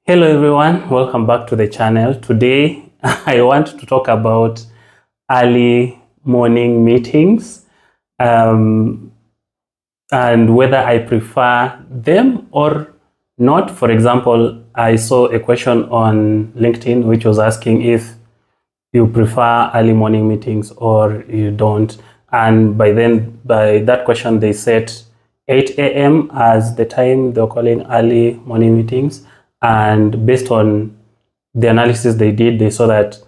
Hello everyone, welcome back to the channel. Today I want to talk about early morning meetings and whether I prefer them or not. For example, I saw a question on LinkedIn which was asking if you prefer early morning meetings or you don't. And by that question, they set 8 a.m. as the time they're calling early morning meetings. And based on the analysis they did, they saw that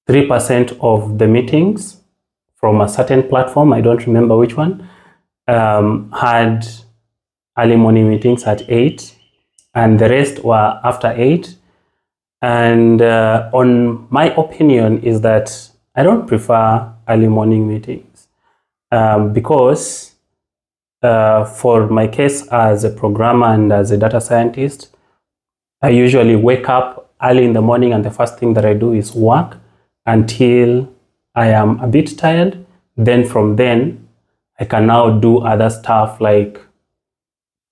3% of the meetings from a certain platform, I don't remember which one, had early morning meetings at 8, and the rest were after 8. And on my opinion is that I don't prefer early morning meetings because for my case as a programmer and as a data scientist, I usually wake up early in the morning and the first thing that I do is work until I am a bit tired. Then from then, I can now do other stuff like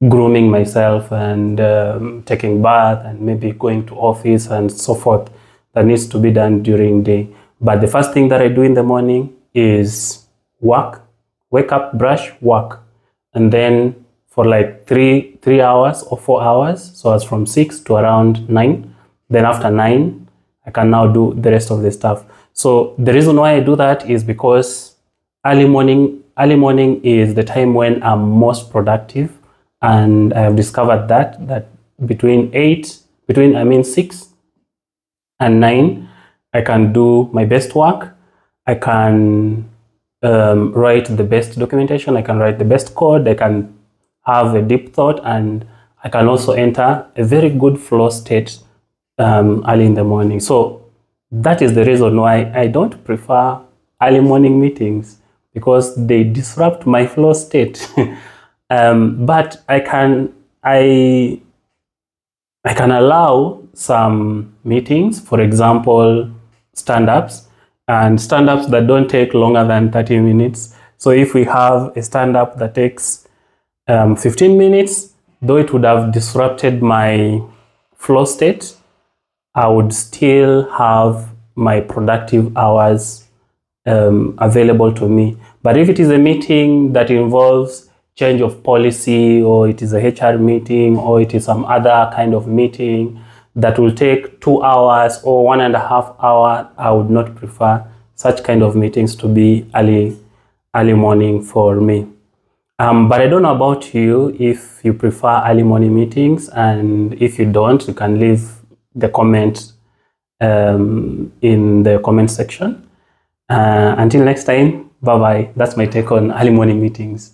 grooming myself and taking bath and maybe going to office and so forth that needs to be done during the day. But the first thing that I do in the morning is work, wake up, brush, work. And then for like 3 hours or 4 hours, so it's from 6 to around 9. Then after 9, I can now do the rest of the stuff. So the reason why I do that is because early morning is the time when I'm most productive, and I have discovered that between 6 and 9, I can do my best work. I can write the best documentation. I can write the best code. I can have a deep thought, and I can also enter a very good flow state early in the morning. So that is the reason why I don't prefer early morning meetings, because they disrupt my flow state. But I can allow some meetings, for example, stand-ups, and stand-ups that don't take longer than 30 minutes. So if we have a stand-up that takes 15 minutes, though it would have disrupted my flow state, I would still have my productive hours available to me. But if it is a meeting that involves change of policy, or it is a HR meeting, or it is some other kind of meeting that will take 2 hours or 1.5 hours, I would not prefer such kind of meetings to be early morning for me. But I don't know about you, if you prefer early morning meetings, and if you don't, you can leave the comment in the comment section. Until next time, bye-bye. That's my take on early morning meetings.